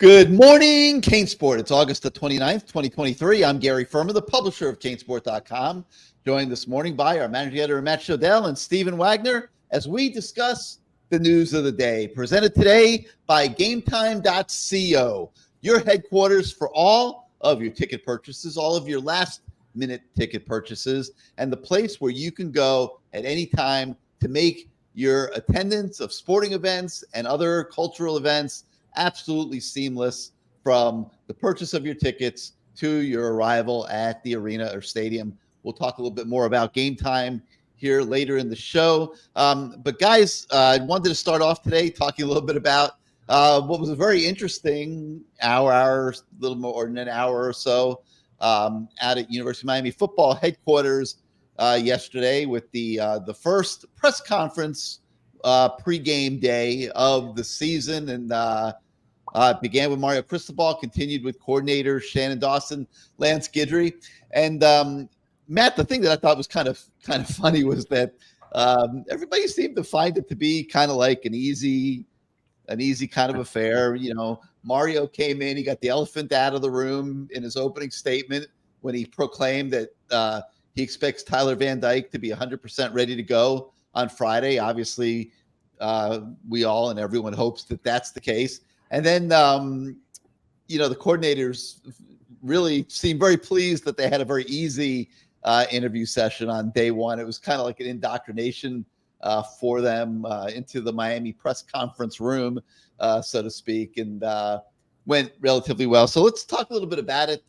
Good morning, CaneSport. It's August the 29th, 2023. I'm Gary Ferman, the publisher of CaneSport.com, joined this morning by our managing editor, Matt Shodell, and Stephen Wagner, as we discuss the news of the day. Presented today by GameTime.co, your headquarters for all of your ticket purchases, all of your last-minute ticket purchases, and the place where you can go at any time to make your attendance of sporting events and other cultural events absolutely seamless, from the purchase of your tickets to your arrival at the arena or stadium. We'll talk a little bit more about Game Time here later in the show. But guys, I wanted to start off today talking a little bit about what was a very interesting a little more than an hour or so out at University of Miami football headquarters yesterday with the first press conference pregame day of the season, and it began with Mario Cristobal, continued with coordinators Shannon Dawson, Lance Guidry, and Matt. The thing that I thought was kind of funny was that everybody seemed to find it to be kind of like an easy kind of affair. You know, Mario came in, he got the elephant out of the room in his opening statement when he proclaimed that he expects Tyler Van Dyke to be 100% ready to go on Friday. Obviously, we all and everyone hopes that that's the case. And then, the coordinators really seemed very pleased that they had a very easy interview session on day one. It was kind of like an indoctrination for them into the Miami press conference room, so to speak, and went relatively well. So let's talk a little bit about it.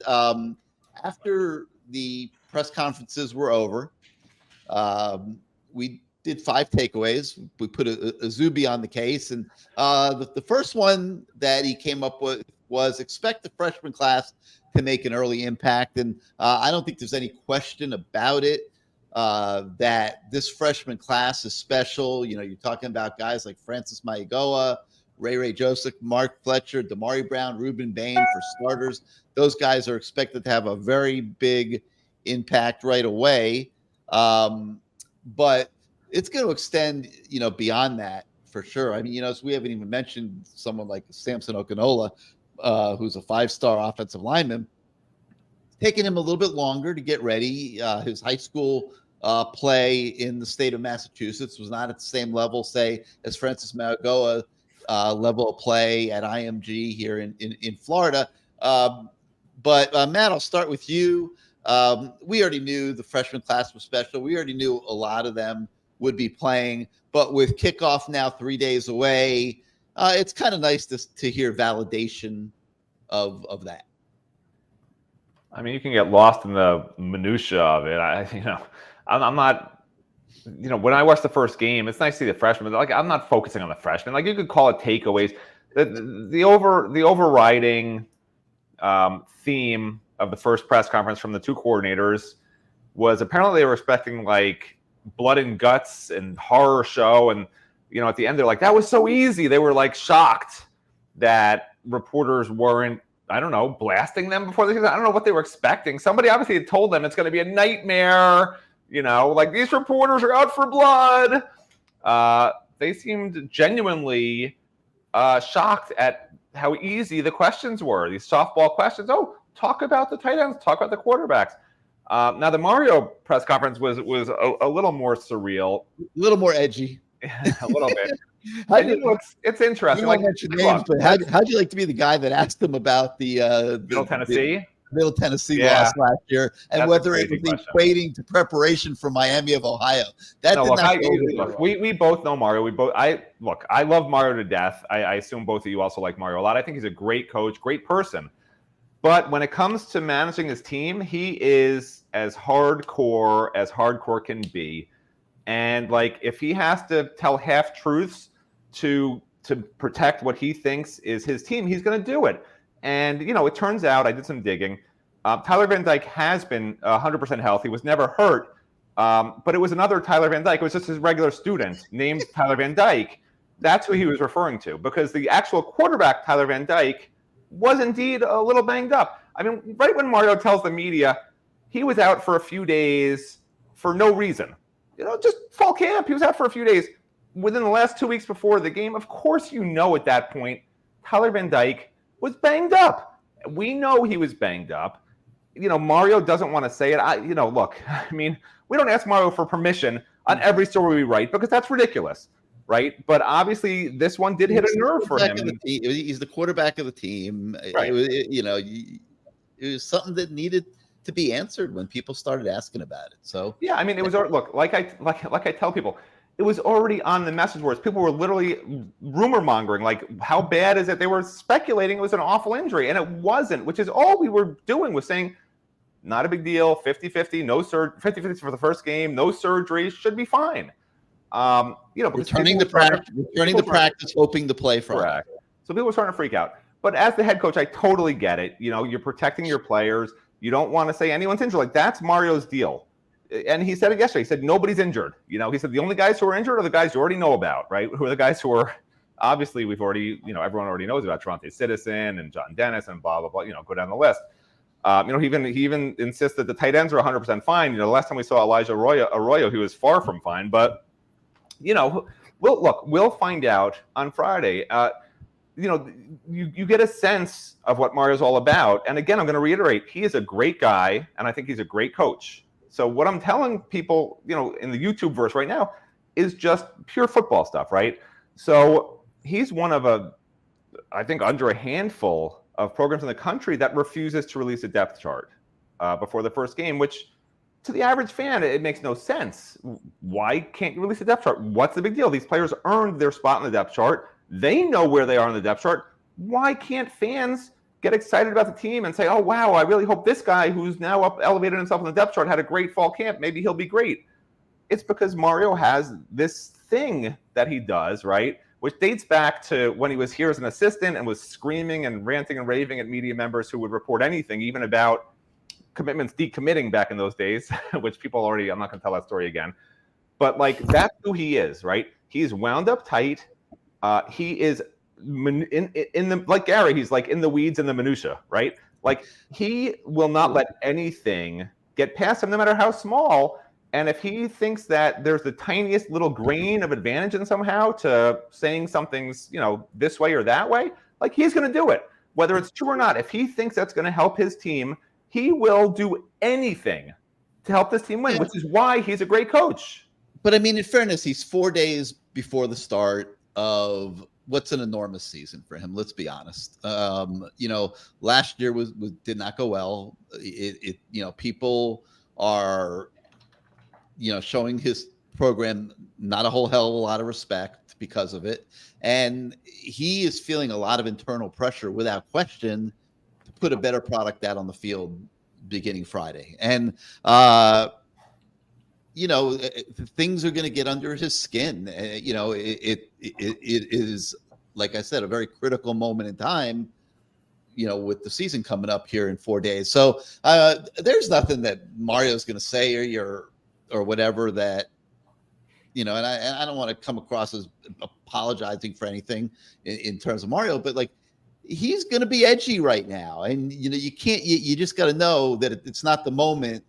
After the press conferences were over, we did 5 takeaways. We put a Zuby on the case. And the first one that he came up with was expect the freshman class to make an early impact. And I don't think there's any question about it that this freshman class is special. You know, you're talking about guys like Francis Mayagoa, Ray Joseph, Mark Fletcher, Damari Brown, Ruben Bain for starters. Those guys are expected to have a very big impact right away. But it's going to extend, beyond that for sure. I mean, so we haven't even mentioned someone like Samson Okinola, who's a 5-star offensive lineman. It's taken him a little bit longer to get ready. His high school play in the state of Massachusetts was not at the same level, say, as Francis Mayagoa level of play at IMG here in Florida. But Matt, I'll start with you. We already knew the freshman class was special. We already knew a lot of them would be playing, but with kickoff now 3 days away, it's kind of nice to hear validation of that. I mean, you can get lost in the minutia of it. I'm not, when I watch the first game, it's nice to see the freshmen, but I'm not focusing on the freshmen. You could call it takeaways. The overriding theme of the first press conference from the 2 coordinators was apparently they were expecting blood and guts and horror show. And, at the end, they're like, that was so easy. They were shocked that reporters weren't, I don't know, blasting them before the season. I don't know what they were expecting. Somebody obviously had told them it's going to be a nightmare. These reporters are out for blood. They seemed genuinely shocked at how easy the questions were. These softball questions. Oh, talk about the tight ends. Talk about the quarterbacks. Now, the Mario press conference was a little more surreal. A little more edgy. A little bit. It's interesting. Mention names, but how'd you like to be the guy that asked them about the Middle Tennessee? Middle Tennessee loss last year, and That's whether it was equating to preparation for Miami of Ohio? We both know Mario. I love Mario to death. I assume both of you also like Mario a lot. I think he's a great coach, great person. But when it comes to managing his team, he is as hardcore can be. And if he has to tell half truths to protect what he thinks is his team, he's going to do it. And it turns out, I did some digging. Tyler Van Dyke has been 100% healthy. Was never hurt. But it was another Tyler Van Dyke. It was just his regular student named Tyler Van Dyke. That's who he was referring to, because the actual quarterback, Tyler Van Dyke, was indeed a little banged up. I mean, right when Mario tells the media he was out for a few days for no reason, just fall camp. He was out for a few days. Within the last 2 weeks before the game, of course, at that point, Tyler Van Dyke was banged up. We know he was banged up. Mario doesn't want to say it. Look, I mean, we don't ask Mario for permission on every story we write because that's ridiculous, right? But obviously, this one did hit a nerve for him. He's the quarterback of the team. Right. It was something that needed to be answered when people started asking about it. So yeah, I mean, it was look like I tell people, it was already on the message boards. People were literally rumor mongering, like, how bad is it? They were speculating it was an awful injury, and it wasn't, which is all we were doing was saying, not a big deal, 50-50, no 50-50 for the first game, no surgery, should be fine. Returning to practice, hoping to play Friday. Correct. So people were starting to freak out. But as the head coach, I totally get it. You're protecting your players. You don't want to say anyone's injured. Like, that's Mario's deal. And he said it yesterday. He said nobody's injured. He said the only guys who are injured are the guys you already know about, right? Who are the guys who are obviously we've already, everyone already knows about Trante Citizen and John Dennis and blah blah blah. Go down the list. He even insists that the tight ends are 100% fine. The last time we saw Elijah Arroyo, he was far from fine. But we'll find out on Friday. You get a sense of what Mario's all about. And again, I'm going to reiterate, he is a great guy, and I think he's a great coach. So what I'm telling people, in the YouTube verse right now is just pure football stuff, right? So he's one of I think under a handful of programs in the country that refuses to release a depth chart before the first game, which to the average fan, it makes no sense. Why can't you release a depth chart? What's the big deal? These players earned their spot in the depth chart. They know where they are in the depth chart. Why can't fans get excited about the team and say, oh, wow, I really hope this guy who's now elevated himself in the depth chart had a great fall camp. Maybe he'll be great. It's because Mario has this thing that he does, right, which dates back to when he was here as an assistant and was screaming and ranting and raving at media members who would report anything, even about commitments decommitting back in those days, which people already, I'm not going to tell that story again. But, like, that's who he is, right? He's wound up tight. He is in the, like Gary, he's like in the weeds and the minutia, right? Like, he will not let anything get past him, no matter how small. And if he thinks that there's the tiniest little grain of advantage in somehow to saying something's, this way or that way, like, he's going to do it, whether it's true or not. If he thinks that's going to help his team, he will do anything to help this team win, which is why he's a great coach. But I mean, in fairness, he's 4 days before the start of what's an enormous season for him. Let's be honest. Last year did not go well. People are, showing his program not a whole hell of a lot of respect because of it. And he is feeling a lot of internal pressure without question to put a better product out on the field beginning Friday. And, things are going to get under his skin. It is, like I said, a very critical moment in time, with the season coming up here in 4 days. So there's nothing that Mario's going to say or whatever that, and I don't want to come across as apologizing for anything in terms of Mario, but, like, he's going to be edgy right now. And, you can't, you just got to know that it's not the moment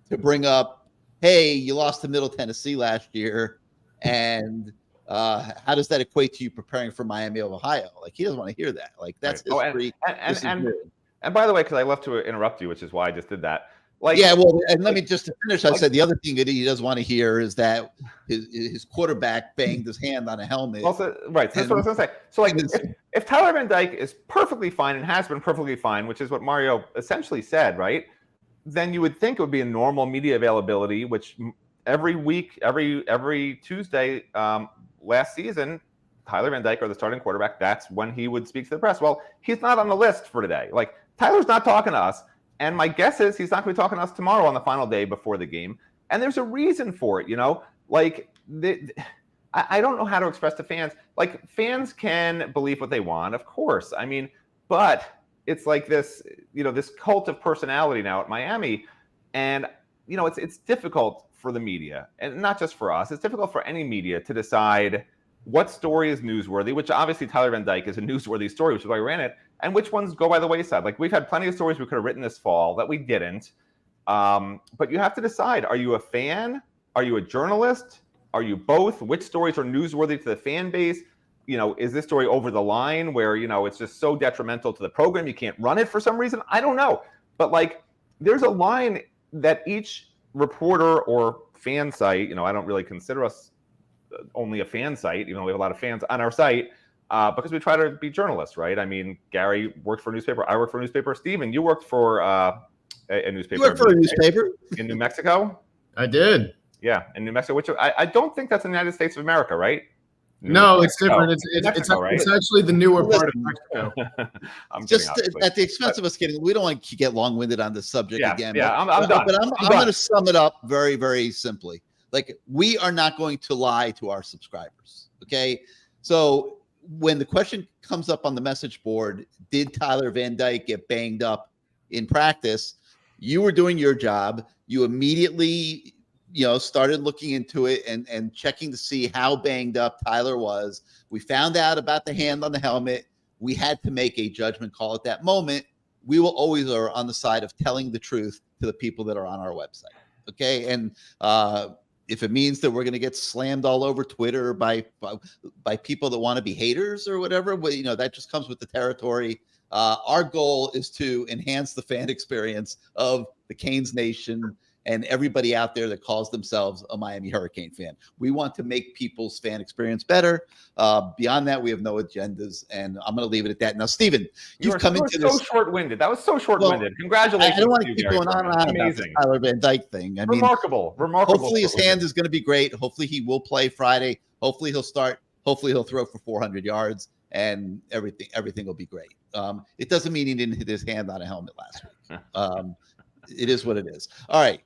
to bring up, hey, you lost to Middle Tennessee last year, and how does that equate to you preparing for Miami of Ohio? Like, he doesn't want to hear that. Like, that's history. And by the way, because I love to interrupt you, which is why I just did that. Like, yeah, well, and let me just to finish. I said the other thing that he doesn't want to hear is that his quarterback banged his hand on a helmet. Also, right. So that's what I was going to say. So, like, if Tyler Van Dyke is perfectly fine and has been perfectly fine, which is what Mario essentially said, right? Then you would think it would be a normal media availability, which every week, every Tuesday last season, Tyler Van Dyke, or the starting quarterback, that's when he would speak to the press. Well, he's not on the list for today. Like, Tyler's not talking to us. And my guess is he's not going to be talking to us tomorrow on the final day before the game. And there's a reason for it, Like, I don't know how to express to fans. Like, fans can believe what they want, of course. I mean, but it's like this, this cult of personality now at Miami. And, it's difficult for the media, and not just for us. It's difficult for any media to decide what story is newsworthy, which obviously Tyler Van Dyke is a newsworthy story, which is why we ran it, and which ones go by the wayside. Like, we've had plenty of stories we could have written this fall that we didn't. But you have to decide, are you a fan? Are you a journalist? Are you both? Which stories are newsworthy to the fan base? is this story over the line where, it's just so detrimental to the program you can't run it for some reason? I don't know. But like, there's a line that each reporter or fan site, I don't really consider us only a fan site, even though we have a lot of fans on our site, because we try to be journalists, right? I mean, Gary worked for a newspaper. I worked for a newspaper. Steven, you worked for a newspaper. You worked for a newspaper? In New Mexico? I did. Yeah, in New Mexico, which I don't think that's in the United States of America, right? No, it's different. It's actually the newer part of Mexico. I'm just at the expense of us we don't want to get long-winded on this subject again. Yeah, I'm done. But I'm going to sum it up very, very simply. Like, we are not going to lie to our subscribers. Okay. So when the question comes up on the message board, did Tyler Van Dyke get banged up in practice? You were doing your job. You immediately started looking into it and checking to see how banged up Tyler was. We found out about the hand on the helmet. We had to make a judgment call at that moment. We will always are on the side of telling the truth to the people that are on our website. Okay. And if it means that we're going to get slammed all over Twitter by people that want to be haters or whatever, well, that just comes with the territory. Our goal is to enhance the fan experience of the Canes Nation and everybody out there that calls themselves a Miami Hurricane fan. We want to make people's fan experience better. Beyond that, we have no agendas, and I'm going to leave it at that. Now, Steven, you've come into this. So short-winded. That was so short-winded. Well, congratulations. I don't want to keep going on and on about the Tyler Van Dyke thing. I mean, remarkable. Hopefully his hand is going to be great. Hopefully he will play Friday. Hopefully he'll start. Hopefully he'll throw for 400 yards, and everything will be great. It doesn't mean he didn't hit his hand on a helmet last week. It is what it is. All right.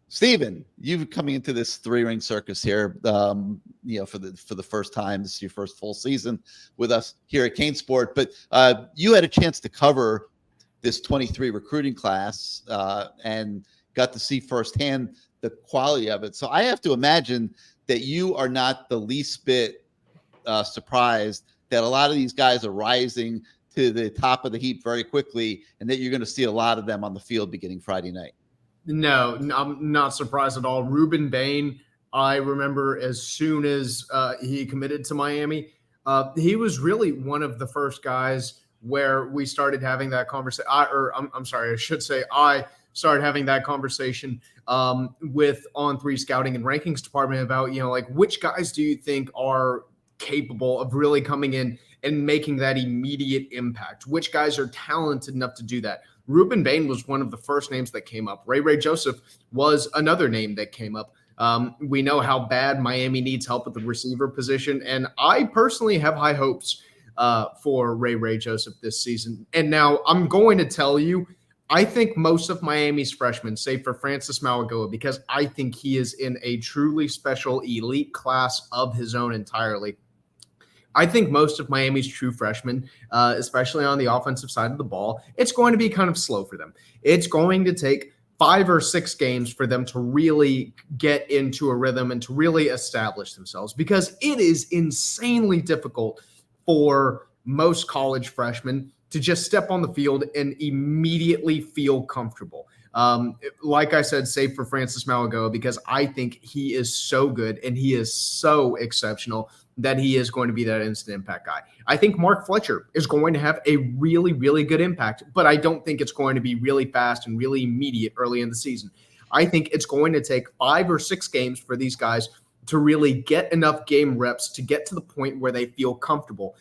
Steven, you coming into this three-ring circus here, for the first time. This is your first full season with us here at CaneSport. But you had a chance to cover this 23 recruiting class and got to see firsthand the quality of it. So I have to imagine that you are not the least bit surprised that a lot of these guys are rising to the top of the heap very quickly, and that you're going to see a lot of them on the field beginning Friday night. No, I'm not surprised at all. Ruben Bain, I remember as soon as he committed to Miami, he was really one of the first guys where we started having that conversation. I started having that conversation with On3 Scouting and Rankings Department about, which guys do you think are capable of really coming in and making that immediate impact? Which guys are talented enough to do that? Ruben Bain was one of the first names that came up. Ray Joseph was another name that came up. We know how bad Miami needs help at the receiver position, and I personally have high hopes for Ray Joseph this season. And now I'm going to tell you, I think most of Miami's freshmen, save for Francis Mauigoa, because I think he is in a truly special elite class of his own entirely. I think most of Miami's true freshmen, especially on the offensive side of the ball, it's going to be kind of slow for them. It's going to take 5 or 6 games for them to really get into a rhythm and to really establish themselves, because it is insanely difficult for most college freshmen to just step on the field and immediately feel comfortable. Like I said, save for Francis Mauigoa, because I think he is so good and he is so exceptional that he is going to be that instant impact guy. I think Mark Fletcher is going to have a really, really good impact, but I don't think it's going to be really fast and really immediate early in the season. I think it's going to take 5 or 6 games for these guys to really get enough game reps to get to the point where they feel comfortable.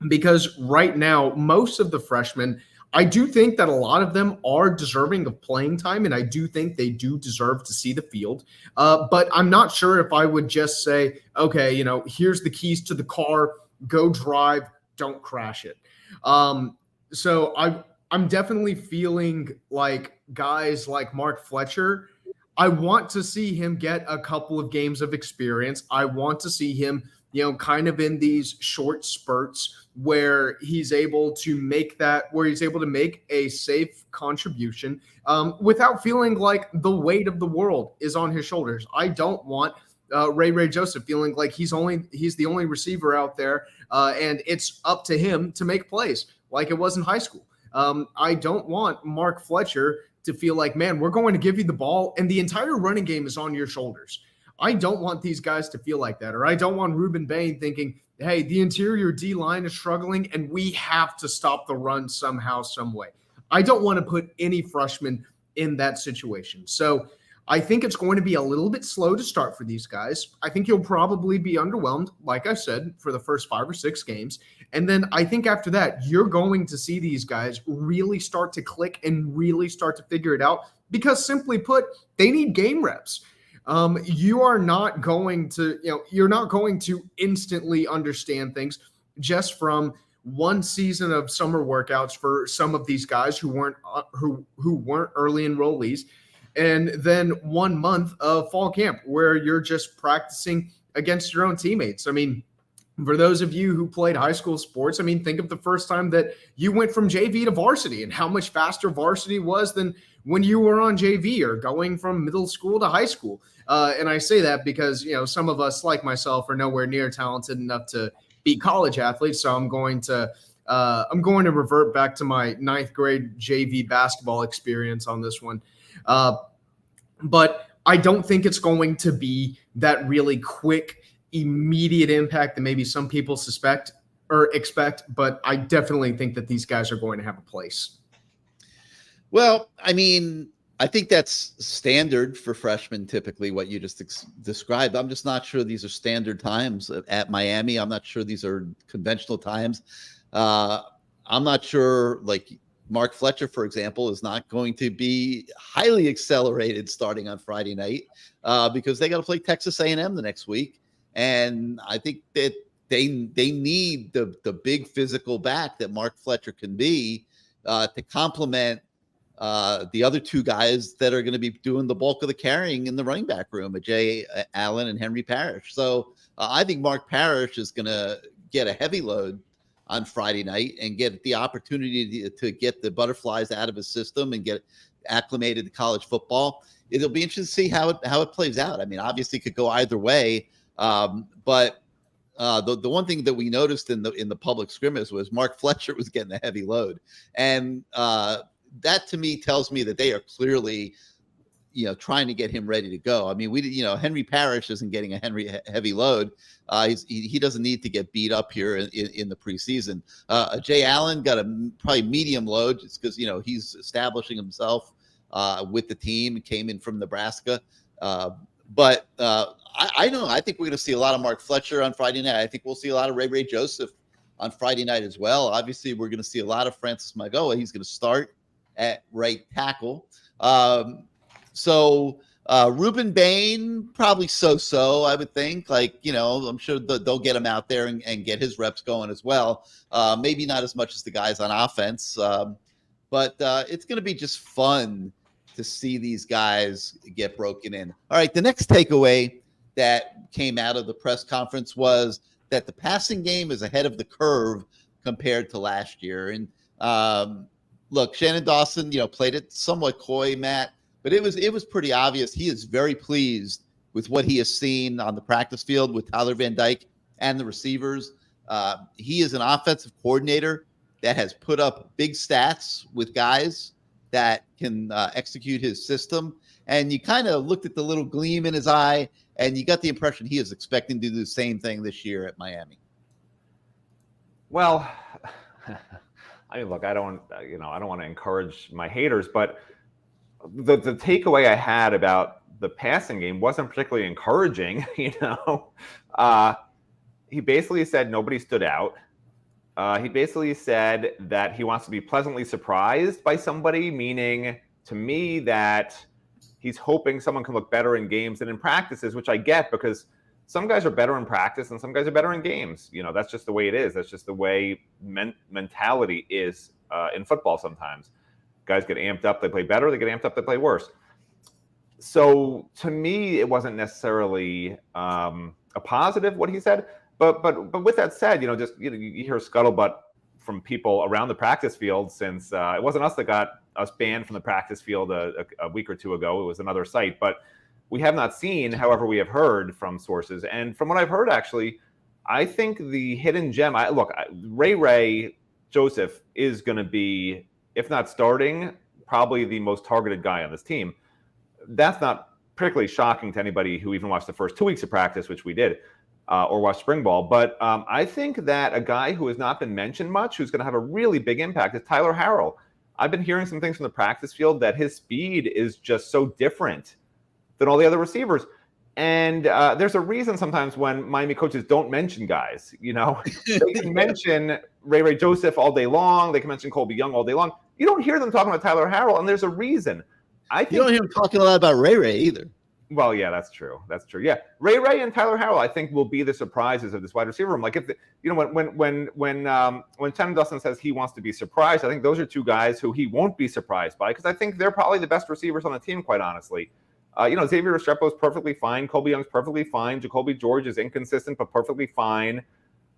Because right now, most of the freshmen, I do think that a lot of them are deserving of playing time, and I do think they do deserve to see the field. But I'm not sure if I would just say, okay, here's the keys to the car, go drive, don't crash it. So I'm definitely feeling like guys like Mark Fletcher, I want to see him get a couple of games of experience. I want to see him, kind of in these short spurts where he's able to make a safe contribution without feeling like the weight of the world is on his shoulders. I don't want Ray Joseph feeling like he's the only receiver out there and it's up to him to make plays like it was in high school. I don't want Mark Fletcher to feel like, man, we're going to give you the ball and the entire running game is on your shoulders. I don't want these guys to feel like that, or I don't want Ruben Bain thinking, hey, the interior D-line is struggling and we have to stop the run somehow, some way. I don't want to put any freshman in that situation. So I think it's going to be a little bit slow to start for these guys. I think you'll probably be underwhelmed, like I said, for the first 5 or 6 games. And then I think after that, you're going to see these guys really start to click and really start to figure it out because simply put, they need game reps. You're not going to instantly understand things just from one season of summer workouts for some of these guys who weren't early enrollees, and then 1 month of fall camp where you're just practicing against your own teammates. I mean, for those of you who played high school sports, I mean, think of the first time that you went from JV to varsity and how much faster varsity was than when you were on JV or going from middle school to high school. And I say that because, some of us like myself are nowhere near talented enough to be college athletes. So I'm going to revert back to my 9th grade JV basketball experience on this one. But I don't think it's going to be that really quick, immediate impact that maybe some people expect, but I definitely think that these guys are going to have a place. Well, I mean, I think that's standard for freshmen, typically what you just described. I'm just not sure these are standard times at Miami. I'm not sure these are conventional times. I'm not sure, like Mark Fletcher, for example, is not going to be highly accelerated starting on Friday night because they got to play Texas A&M the next week. And I think that they need the big physical back that Mark Fletcher can be to complement the other 2 guys that are going to be doing the bulk of the carrying in the running back room, Jay Allen and Henry Parrish. So I think Mark Parrish is going to get a heavy load on Friday night and get the opportunity to get the butterflies out of his system and get acclimated to college football. It'll be interesting to see how it plays out. I mean, obviously it could go either way. But the one thing that we noticed in the public scrimmage was Mark Fletcher was getting a heavy load. And that to me tells me that they are clearly, trying to get him ready to go. I mean, Henry Parrish isn't getting a heavy load. He doesn't need to get beat up here in the preseason. Jay Allen got a probably medium load just because, he's establishing himself with the team, came in from Nebraska. But I know, I think we're going to see a lot of Mark Fletcher on Friday night. I think we'll see a lot of Ray Joseph on Friday night as well. Obviously, we're going to see a lot of Francis Magoa. He's going to start at right tackle. So Ruben Bain, probably so, I would think. Like, I'm sure they'll get him out there and get his reps going as well. Maybe not as much as the guys on offense. But it's going to be just fun to see these guys get broken in. All right, the next takeaway that came out of the press conference was that the passing game is ahead of the curve compared to last year. And look, Shannon Dawson, played it somewhat coy, Matt, but it was pretty obvious. He is very pleased with what he has seen on the practice field with Tyler Van Dyke and the receivers. He is an offensive coordinator that has put up big stats with guys that can execute his system. And you kind of looked at the little gleam in his eye, and you got the impression he is expecting to do the same thing this year at Miami. Well, I mean, look, I don't want to encourage my haters, but the takeaway I had about the passing game wasn't particularly encouraging. He basically said nobody stood out. He basically said that he wants to be pleasantly surprised by somebody, meaning to me that he's hoping someone can look better in games than in practices, which I get because some guys are better in practice and some guys are better in games. That's just the way it is. That's just the way mentality is in football sometimes. Guys get amped up, they play better. They get amped up, they play worse. So to me, it wasn't necessarily a positive what he said. But with that said, you hear scuttlebutt from people around the practice field since it wasn't us that got us banned from the practice field a week or two ago. It was another site. But we have not seen, however, we have heard from sources. And from what I've heard, actually, I think the hidden gem, Ray Joseph is going to be, if not starting, probably the most targeted guy on this team. That's not particularly shocking to anybody who even watched the first 2 weeks of practice, which we did. or watch spring ball. But I think that a guy who has not been mentioned much, who's going to have a really big impact, is Tyler Harrell. I've been hearing some things from the practice field that his speed is just so different than all the other receivers. And there's a reason sometimes when Miami coaches don't mention guys, they can mention Ray Joseph all day long. They can mention Colby Young all day long. You don't hear them talking about Tyler Harrell, and there's a reason. I think you don't hear him talking a lot about Ray either. Well, yeah, that's true. That's true. Yeah, Ray and Tyler Harrell, I think, will be the surprises of this wide receiver room. Like if when Shannon Dustin says he wants to be surprised, I think those are two guys who he won't be surprised by, because I think they're probably the best receivers on the team, quite honestly. Xavier Restrepo is perfectly fine. Colby Young's perfectly fine. Jacoby George is inconsistent but perfectly fine.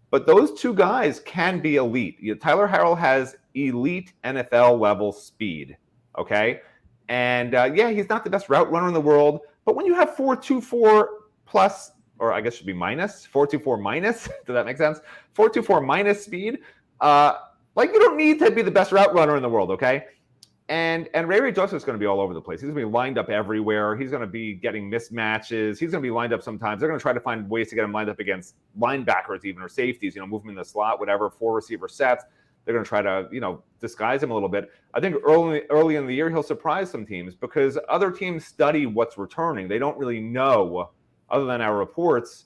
But those two guys can be elite. Tyler Harrell has elite NFL level speed. Okay, and he's not the best route runner in the world. But when you have 4.24 plus, or I guess it should be minus, 4.24 minus, does that make sense? 4.24 minus speed, you don't need to be the best route runner in the world, okay? And Ray Joseph is going to be all over the place. He's going to be lined up everywhere. He's going to be getting mismatches. He's going to be lined up sometimes. They're going to try to find ways to get him lined up against linebackers even, or safeties, move him in the slot, whatever, 4 receiver sets. They're going to try to, disguise him a little bit. I think early in the year, he'll surprise some teams because other teams study what's returning. They don't really know, other than our reports,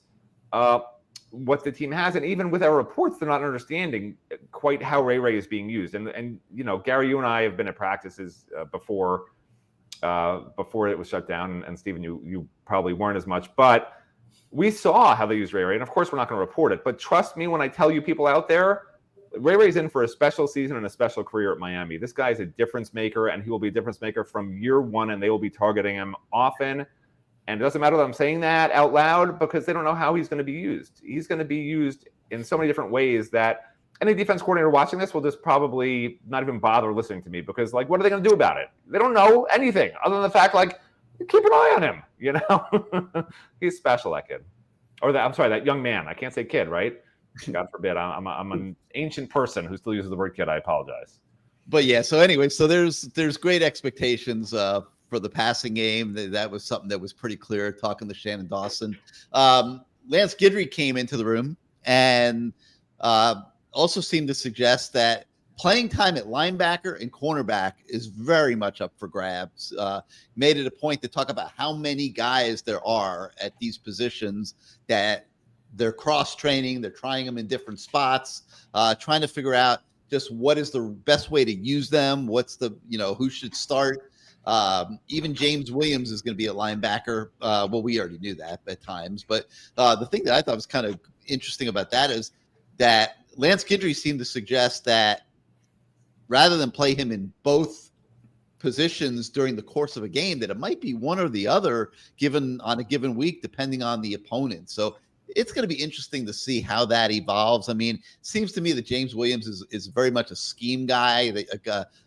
what the team has. And even with our reports, they're not understanding quite how Ray is being used. And Gary, you and I have been at practices before it was shut down. And Stephen, you probably weren't as much. But we saw how they use Ray. And of course, we're not going to report it. But trust me when I tell you, people out there, Ray's in for a special season and a special career at Miami. This guy is a difference maker, and he will be a difference maker from year one, and they will be targeting him often. And it doesn't matter that I'm saying that out loud, because they don't know how he's going to be used. He's going to be used in so many different ways that any defense coordinator watching this will just probably not even bother listening to me, because, what are they going to do about it? They don't know anything other than the fact, keep an eye on him, He's special, that kid. Or that young man. I can't say kid, right? God forbid. I'm an ancient person who still uses the word kid. I apologize. But yeah, so anyway, so there's great expectations for the passing game. That was something that was pretty clear talking to Shannon Dawson. Lance Guidry came into the room and also seemed to suggest that playing time at linebacker and cornerback is very much up for grabs. Made it a point to talk about how many guys there are at these positions that they're cross-training, they're trying them in different spots, trying to figure out just what is the best way to use them, what's the, who should start. Even James Williams is going to be a linebacker. Well, we already knew that at times, but the thing that I thought was kind of interesting about that is that Lance Guidry seemed to suggest that rather than play him in both positions during the course of a game, that it might be one or the other given on a given week, depending on the opponent. So it's going to be interesting to see how that evolves. I mean, it seems to me that James Williams is very much a scheme guy,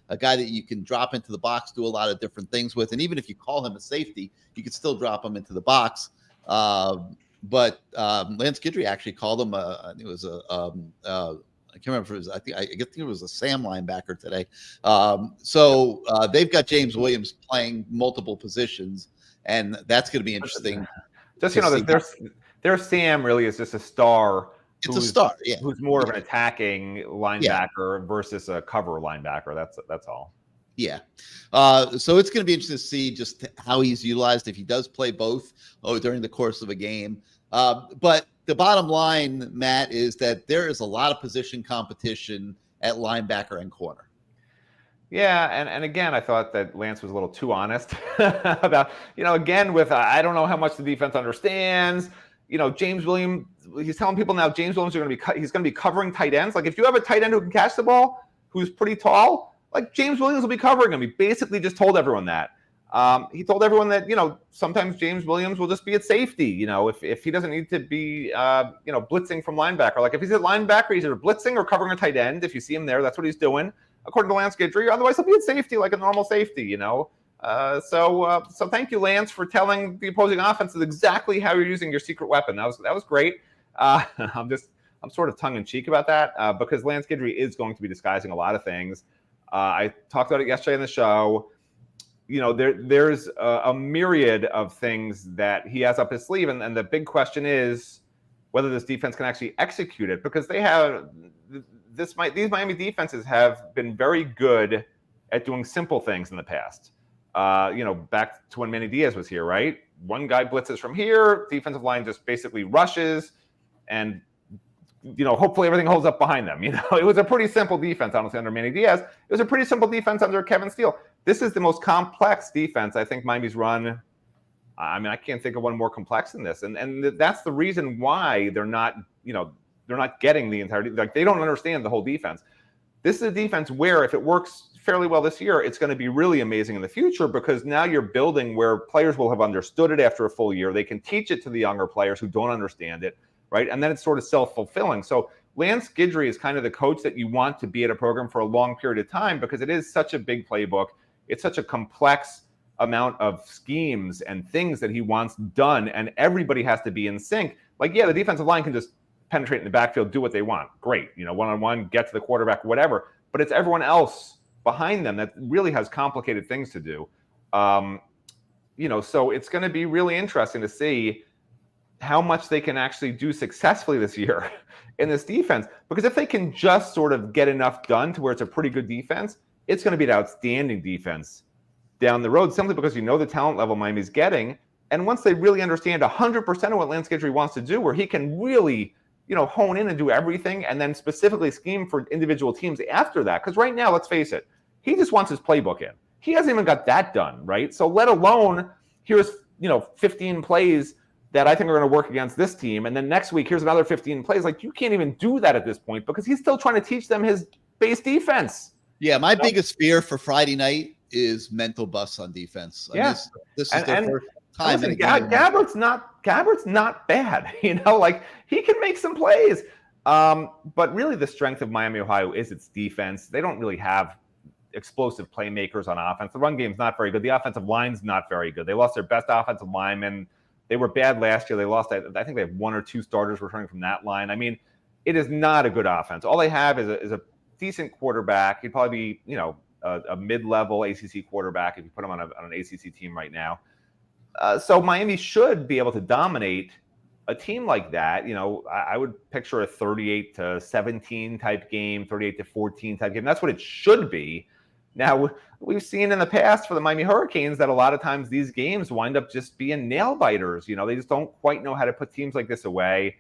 a guy that you can drop into the box, do a lot of different things with. And even if you call him a safety, you could still drop him into the box. But Lance Guidry actually called him I think it was I can't remember if it was, I think it was a Sam linebacker today. So they've got James Williams playing multiple positions, and that's going to be interesting. Just, their Sam really is just a star. It's a star, yeah. Who's more of an attacking linebacker versus a cover linebacker. That's all. Yeah. So it's going to be interesting to see just how he's utilized if he does play both during the course of a game. But the bottom line, Matt, is that there is a lot of position competition at linebacker and corner. Yeah, and again, I thought that Lance was a little too honest about, again, with I don't know how much the defense understands. James Williams, he's telling people now James Williams he's going to be covering tight ends. If you have a tight end who can catch the ball, who's pretty tall, James Williams will be covering him. He basically just told everyone that. He told everyone that, sometimes James Williams will just be at safety, if he doesn't need to be, blitzing from linebacker. If he's at linebacker, he's either blitzing or covering a tight end. If you see him there, that's what he's doing, according to Lance Guidry. Otherwise, he'll be at safety like a normal safety, So thank you, Lance, for telling the opposing offenses exactly how you're using your secret weapon. That was great. I'm sort of tongue in cheek about that because Lance Guidry is going to be disguising a lot of things. I talked about it yesterday in the show. There's a myriad of things that he has up his sleeve, and the big question is, whether this defense can actually execute it, because they have these Miami defenses have been very good at doing simple things in the past. Back to when Manny Diaz was here, right? One guy blitzes from here, defensive line just basically rushes, and hopefully everything holds up behind them. It was a pretty simple defense, honestly, under Manny Diaz. It was a pretty simple defense under Kevin Steele. This is the most complex defense I think Miami's run. I mean, I can't think of one more complex than this, and that's the reason why they're not getting the entire. Like, they don't understand the whole defense. This is a defense where, if it works fairly well this year, it's going to be really amazing in the future, because now you're building where players will have understood it after a full year. They can teach it to the younger players who don't understand it, right? And then it's sort of self-fulfilling. So Lance Guidry is kind of the coach that you want to be at a program for a long period of time, because it is such a big playbook. It's such a complex amount of schemes and things that he wants done, and everybody has to be in sync. Like, yeah, the defensive line can just penetrate in the backfield, do what they want. Great, one-on-one, get to the quarterback, whatever. But it's everyone else behind them that really has complicated things to do. So it's going to be really interesting to see how much they can actually do successfully this year in this defense. Because if they can just sort of get enough done to where it's a pretty good defense, it's going to be an outstanding defense down the road, simply because the talent level Miami's getting. And once they really understand 100% of what Lance Guidry wants to do, where he can really, hone in and do everything, and then specifically scheme for individual teams after that. Because right now, let's face it, he just wants his playbook in. He hasn't even got that done, right? So let alone, here's 15 plays that I think are going to work against this team, and then next week here's another 15 plays. Like, you can't even do that at this point, because he's still trying to teach them his base defense. Yeah, my biggest fear for Friday night is mental busts on defense. Yeah, this is their first time. Listen, Gabbert's not bad. Like, he can make some plays. But really, the strength of Miami, Ohio is its defense. They don't really have explosive playmakers on offense. The run game's not very good. The offensive line's not very good. They lost their best offensive lineman. They were bad last year. They lost, I think they have 1 or 2 starters returning from that line. I mean, it is not a good offense. All they have is a decent quarterback. He'd probably be, a mid-level ACC quarterback if you put him on an ACC team right now. So Miami should be able to dominate a team like that. I would picture a 38-17 type game, 38-14 type game. That's what it should be. Now, we've seen in the past for the Miami Hurricanes that a lot of times these games wind up just being nail biters. They just don't quite know how to put teams like this away.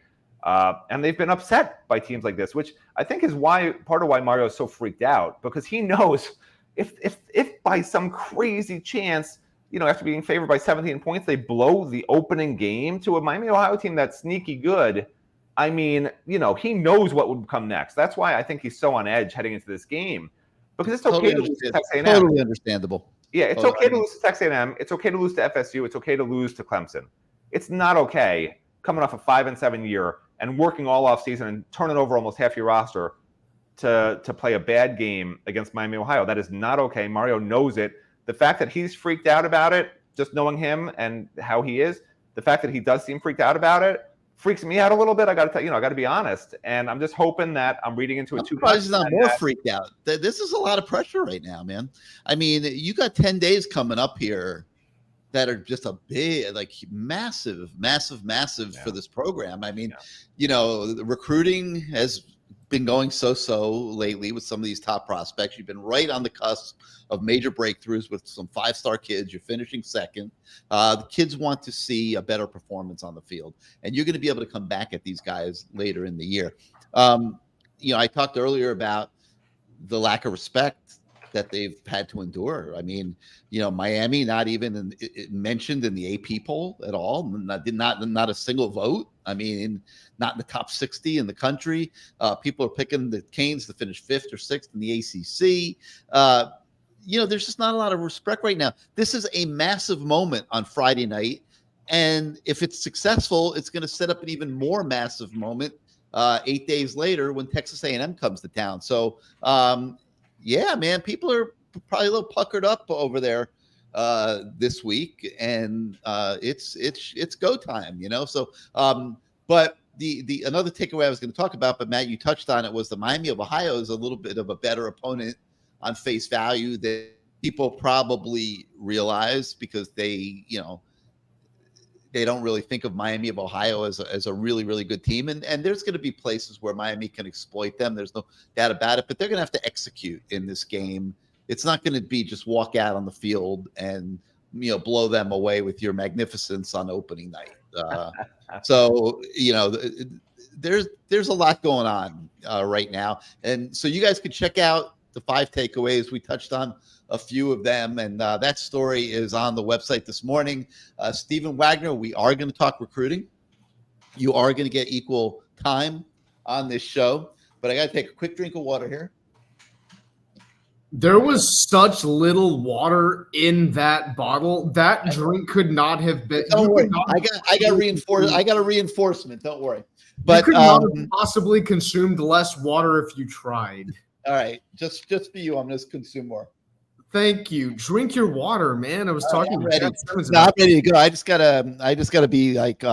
And they've been upset by teams like this, which I think is part of why Mario is so freaked out, because he knows if by some crazy chance, after being favored by 17 points, they blow the opening game to a Miami, Ohio team that's sneaky good. I mean, he knows what would come next. That's why I think he's so on edge heading into this game, because it's okay to lose to Texas A&M. Totally understandable. Yeah, it's okay to lose to Texas A&M. It's okay to lose to FSU. It's okay to lose to Clemson. It's not okay coming off a 5-7 year and working all off season and turning over almost half your roster to play a bad game against Miami, Ohio. That is not okay. Mario knows it. The fact that he's freaked out about it, just knowing him and how he is, the fact that he does seem freaked out about it freaks me out a little bit. I got to tell you, I got to be honest. And I'm just hoping that I'm reading into it too much. He's not more freaked out. This is a lot of pressure right now, man. I mean, you got 10 days coming up here that are just a big, like massive for this program. I mean, the recruiting has been going so lately with some of these top prospects. You've been right on the cusp of major breakthroughs with some 5-star kids. You're finishing second. The kids want to see a better performance on the field, and you're going to be able to come back at these guys later in the year. I talked earlier about the lack of respect that they've had to endure. I mean, Miami not even mentioned in the AP poll at all. Not a single vote. I mean, not in the top 60 in the country. People are picking the Canes to finish 5th or 6th in the ACC. There's just not a lot of respect right now. This is a massive moment on Friday night, and if it's successful, it's going to set up an even more massive moment 8 days later when Texas A&M comes to town. So, yeah, man, people are probably a little puckered up over there this week, and it's go time, So, but the another takeaway I was going to talk about, but Matt, you touched on it, was the Miami of Ohio is a little bit of a better opponent on face value that people probably realize, because they they don't really think of Miami of Ohio as a really, really good team. And there's going to be places where Miami can exploit them. There's no doubt about it, but they're going to have to execute in this game. It's not going to be just walk out on the field and, blow them away with your magnificence on opening night. So, there's a lot going on right now. And so you guys can check out the 5 takeaways. We touched on a few of them, and that story is on the website this morning. Stephen Wagner, we are going to talk recruiting. You are going to get equal time on this show, but I got to take a quick drink of water here. There was such little water in that bottle. That drink could not have been. Don't worry. I got a reinforcement. Don't worry. But you could not have possibly consumed less water if you tried. All right, just for you, I'm going to consume more. Thank you. Drink your water, man. I was talking to ready. Jeff Simmons. No, I'm ready to go. I just gotta be like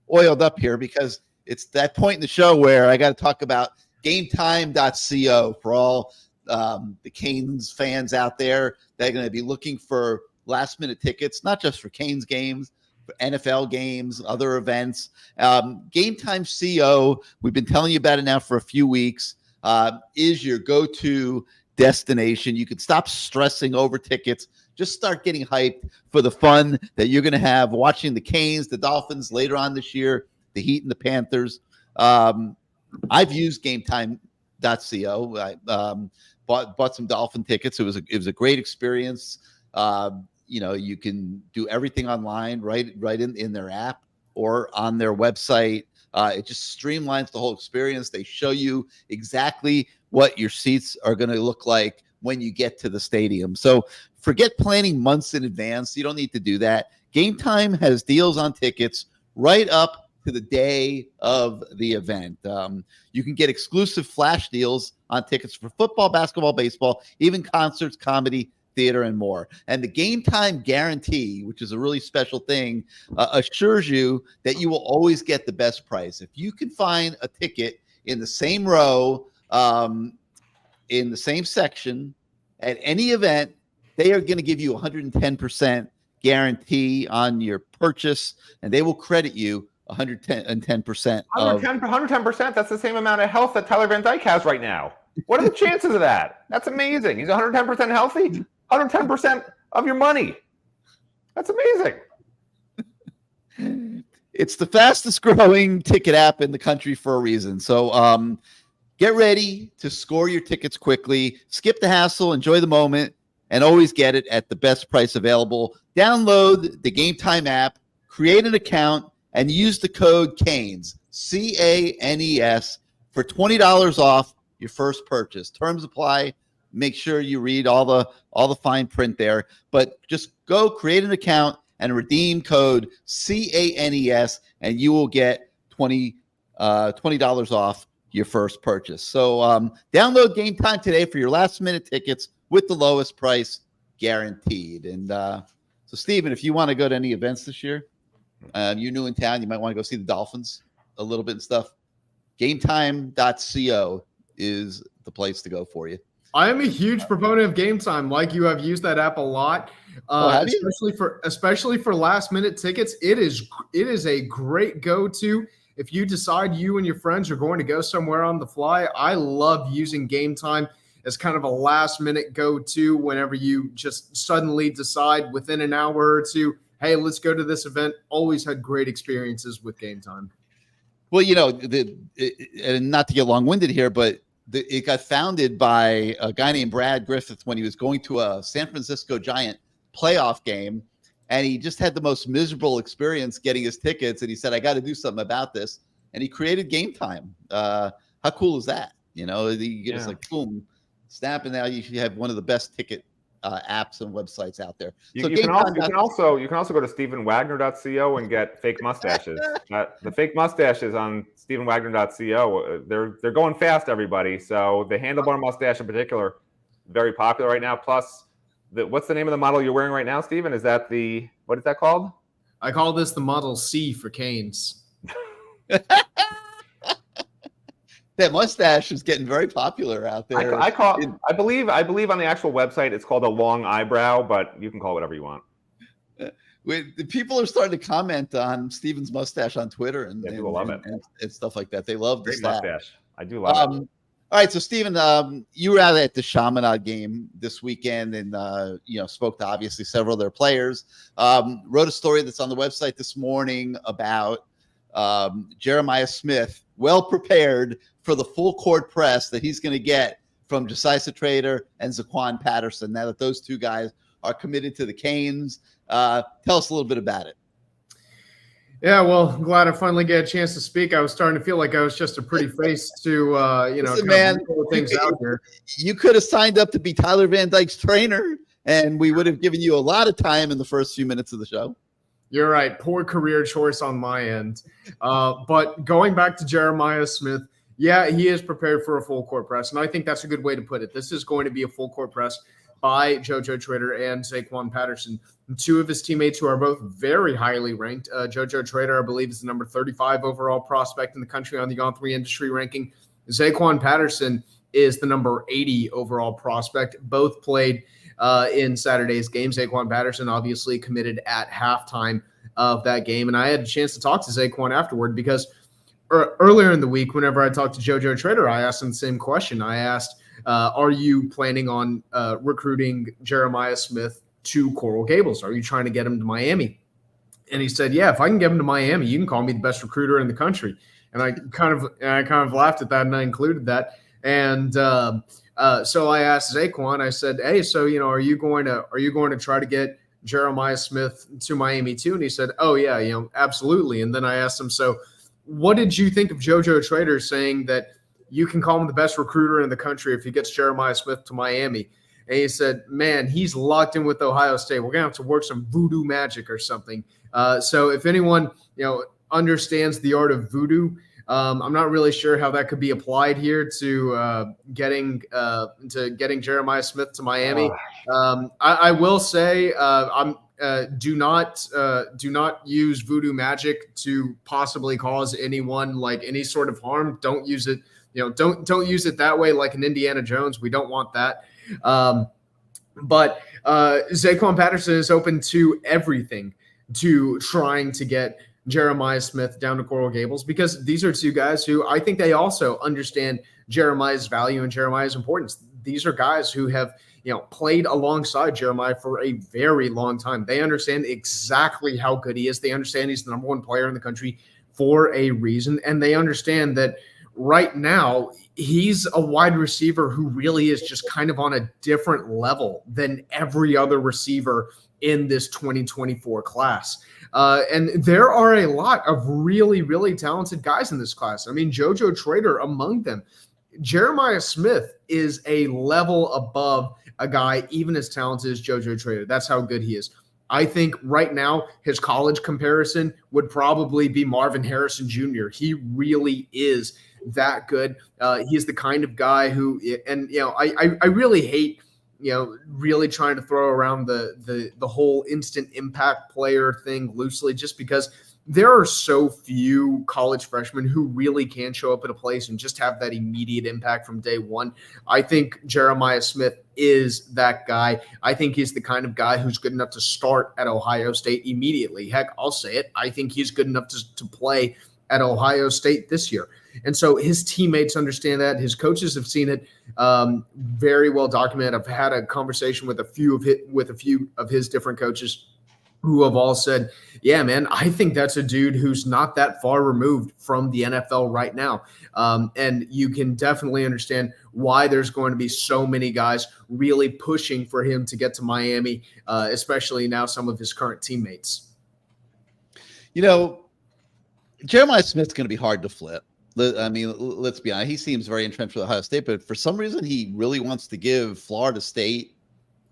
oiled up here because it's that point in the show where I got to talk about GameTime.co for all the Canes fans out there. They're going to be looking for last minute tickets, not just for Canes games, for NFL games, other events. GameTime.co, we've been telling you about it now for a few weeks, is your go-to destination. You can stop stressing over tickets. Just start getting hyped for the fun that you're going to have watching the Canes, the Dolphins later on this year, the Heat and the Panthers. I've used GameTime.co. I bought some Dolphin tickets. It was a great experience. You can do everything online, right in their app or on their website. It just streamlines the whole experience. They show you exactly what your seats are going to look like when you get to the stadium. So forget planning months in advance. You don't need to do that. Game Time has deals on tickets right up to the day of the event. You can get exclusive flash deals on tickets for football, basketball, baseball, even concerts, comedy, theater, and more. And the Game Time guarantee, which is a really special thing, assures you that you will always get the best price. If you can find a ticket in the same row, in the same section at any event, they are going to give you 110% guarantee on your purchase, and they will credit you 110%. 110%. That's the same amount of health that Tyler Van Dyke has right now. What are the chances of that? That's amazing. He's 110% healthy. 110% of your money. That's amazing. It's the fastest growing ticket app in the country for a reason. So get ready to score your tickets quickly. Skip the hassle, enjoy the moment, and always get it at the best price available. Download the Game Time app, create an account, and use the code CANES, CANES, for $20 off your first purchase. Terms apply. Make sure you read all the fine print there. But just go create an account and redeem code CANES, and you will get $20 off your first purchase. So download Game Time today for your last minute tickets with the lowest price guaranteed. And so, Steven, if you want to go to any events this year, you're new in town, you might want to go see the Dolphins a little bit and stuff. GameTime.co is the place to go for you. I am a huge proponent of Game Time. Like you, have used that app a lot, especially for last minute tickets. It is a great go-to if you decide you and your friends are going to go somewhere on the fly. I love using Game Time as kind of a last minute go-to whenever you just suddenly decide within an hour or two, hey, let's go to this event. Always had great experiences with Game Time. Well, and not to get long-winded here, but it got founded by a guy named Brad Griffith when he was going to a San Francisco Giant playoff game, and he just had the most miserable experience getting his tickets, and he said, I got to do something about this, and he created Game Time. How cool is that? You get just like, boom, snap, and now you have one of the best ticket apps and websites out there. You can also go to StephenWagner.co and get fake mustaches. The fake mustaches on StephenWagner.co, they're going fast, everybody. So the handlebar mustache in particular, very popular right now. Plus, what's the name of the model you're wearing right now, Stephen? Is that what is that called? I call this the Model C for Canes. That mustache is getting very popular out there. I believe on the actual website it's called a long eyebrow, but you can call it whatever you want. The people are starting to comment on Steven's mustache on Twitter and, Yeah, people love it. and stuff like that. They love the Great stat. mustache. I do love it. All right, so Steven, you were out at the Chaminade game this weekend, and spoke to obviously several of their players. Wrote a story that's on the website this morning about Jeremiah Smith, well prepared for the full court press that he's going to get from Josiah Trader and Zaquan Patterson. Now that those two guys are committed to the Canes, tell us a little bit about it. Yeah, well, I'm glad I finally get a chance to speak. I was starting to feel like I was just a pretty face to, Listen, man, things out here. You could have signed up to be Tyler Van Dyke's trainer, and we would have given you a lot of time in the first few minutes of the show. You're right. Poor career choice on my end. But going back to Jeremiah Smith, yeah, he is prepared for a full court press, and I think that's a good way to put it. This is going to be a full court press by JoJo Trader and Zaquan Patterson, two of his teammates who are both very highly ranked. JoJo Trader, I believe, is the number 35 overall prospect in the country on the On3 industry ranking. Zaquan Patterson is the number 80 overall prospect. Both played in Saturday's game. Zaquan Patterson obviously committed at halftime of that game, and I had a chance to talk to Zaquan afterward because earlier in the week, whenever I talked to JoJo Trader, I asked him the same question. I asked, are you planning on recruiting Jeremiah Smith to Coral Gables? Are you trying to get him to Miami? And he said, yeah, if I can get him to Miami, you can call me the best recruiter in the country. And I kind of laughed at that, and I included that. And so I asked Zaquan, I said, hey, so, are you going to try to get Jeremiah Smith to Miami too? And he said, oh yeah, absolutely. And then I asked him, so what did you think of JoJo Trader saying that you can call him the best recruiter in the country if he gets Jeremiah Smith to Miami? And he said, man, he's locked in with Ohio State. We're going to have to work some voodoo magic or something. So if anyone, understands the art of voodoo, I'm not really sure how that could be applied here to getting Jeremiah Smith to Miami. I will say, do not use voodoo magic to possibly cause anyone like any sort of harm. Don't use it. Don't use it that way, like an Indiana Jones. We don't want that. But Zaquan Patterson is open to everything, to trying to get Jeremiah Smith down to Coral Gables, because these are two guys who I think they also understand Jeremiah's value and Jeremiah's importance. These are guys who have, played alongside Jeremiah for a very long time. They understand exactly how good he is. They understand he's the number one player in the country for a reason. And they understand that right now he's a wide receiver who really is just kind of on a different level than every other receiver in this 2024 class. And there are a lot of really, really talented guys in this class. I mean, JoJo Trader among them. Jeremiah Smith is a level above a guy even as talented as JoJo Trader. That's how good he is. I think right now his college comparison would probably be Marvin Harrison Jr. He really is that good. He's the kind of guy who, and I really hate, really trying to throw around the whole instant impact player thing loosely, just because there are so few college freshmen who really can show up at a place and just have that immediate impact from day one. I think Jeremiah Smith is that guy. I think he's the kind of guy who's good enough to start at Ohio State immediately. Heck, I'll say it. I think he's good enough to play at Ohio State this year. And so his teammates understand that. His coaches have seen it very well documented. I've had a conversation with a few of his different coaches who have all said, yeah, man, I think that's a dude who's not that far removed from the NFL right now. And you can definitely understand why there's going to be so many guys really pushing for him to get to Miami, especially now some of his current teammates. Jeremiah Smith's going to be hard to flip. I mean, let's be honest. He seems very entrenched with Ohio State, but for some reason, he really wants to give Florida State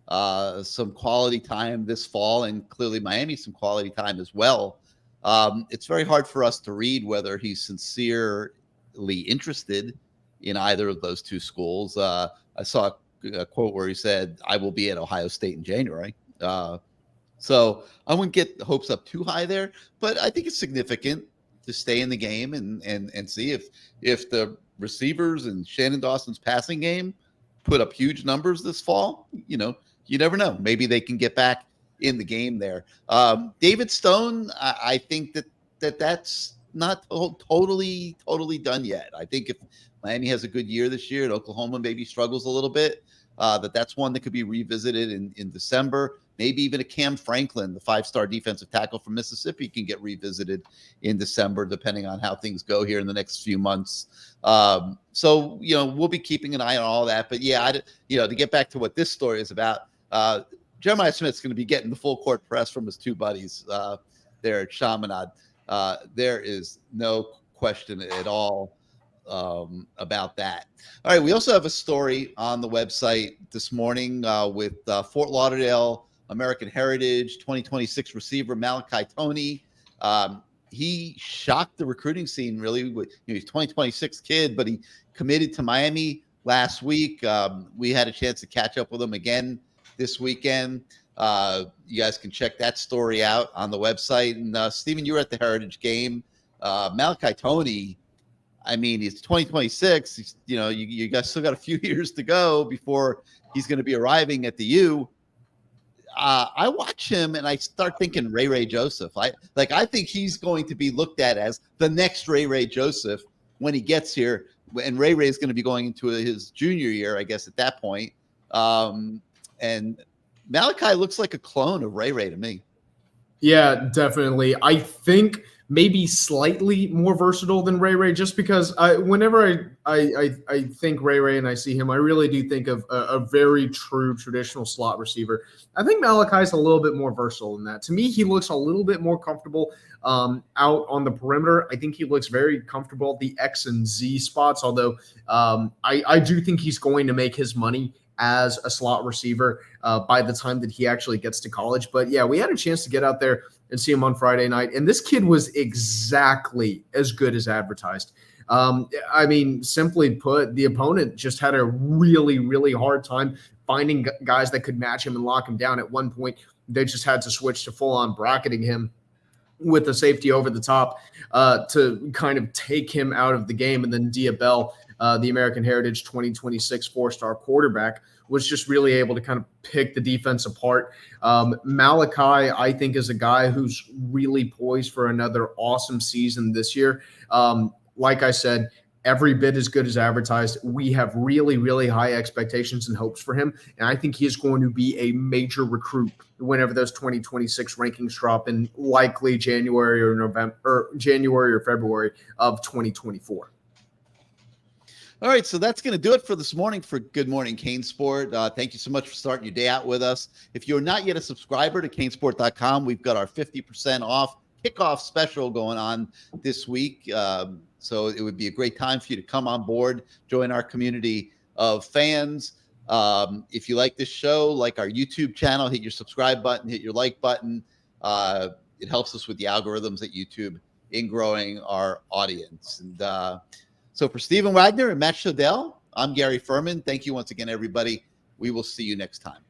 some quality time this fall, and clearly Miami some quality time as well. It's very hard for us to read whether he's sincerely interested in either of those two schools. I saw a quote where he said, I will be at Ohio State in January. So I wouldn't get the hopes up too high there, but I think it's significant to stay in the game and see if the receivers and Shannon Dawson's passing game put up huge numbers this fall. You never know. Maybe they can get back in the game there. David Stone, I think that's not totally done yet. I think if Miami has a good year this year and Oklahoma maybe struggles a little bit, that's one that could be revisited in December. Maybe even a Cam Franklin, the 5-star defensive tackle from Mississippi, can get revisited in December, depending on how things go here in the next few months. So, we'll be keeping an eye on all that. But yeah, to get back to what this story is about, Jeremiah Smith's going to be getting the full court press from his two buddies there at Chaminade. There is no question at all about that. All right, we also have a story on the website this morning with Fort Lauderdale American Heritage 2026 receiver Malachi Toney. He shocked the recruiting scene, really. He's a 2026 kid, but he committed to Miami last week. We had a chance to catch up with him again this weekend. You guys can check that story out on the website. And Stephen, you were at the Heritage game. Malachi Toney, I mean, he's 2026. You guys still got a few years to go before he's going to be arriving at the U. I watch him and I start thinking Ray Joseph. I think he's going to be looked at as the next Ray Joseph when he gets here. And Ray is going to be going into his junior year, I guess, at that point. And Malachi looks like a clone of Ray to me. Yeah, definitely. I think maybe slightly more versatile than Ray, just because whenever I think Ray and I see him, I really do think of a very true traditional slot receiver. I think Malachi's a little bit more versatile than that. To me, he looks a little bit more comfortable out on the perimeter. I think he looks very comfortable at the X and Z spots, although I do think he's going to make his money as a slot receiver by the time that he actually gets to college. But yeah, we had a chance to get out there and see him on Friday night, and this kid was exactly as good as advertised. I mean, simply put, the opponent just had a really, really hard time finding guys that could match him and lock him down. At one point, they just had to switch to full-on bracketing him with the safety over the top to kind of take him out of the game. And then Dia Bell, the American Heritage 2026 4-star quarterback, was just really able to kind of pick the defense apart. Malachi, I think, is a guy who's really poised for another awesome season this year. Like I said, every bit as good as advertised. We have really, really high expectations and hopes for him. And I think he is going to be a major recruit whenever those 2026 rankings drop in likely January or February of 2024. All right, so that's going to do it for this morning for Good Morning CaneSport. Thank you so much for starting your day out with us. If you're not yet a subscriber to CaneSport.com, we've got our 50% off kickoff special going on this week. So it would be a great time for you to come on board, join our community of fans. If you like this show, like our YouTube channel, hit your subscribe button, hit your like button. It helps us with the algorithms at YouTube in growing our audience. And so for Stephen Wagner and Matt Shodell, I'm Gary Ferman. Thank you once again, everybody. We will see you next time.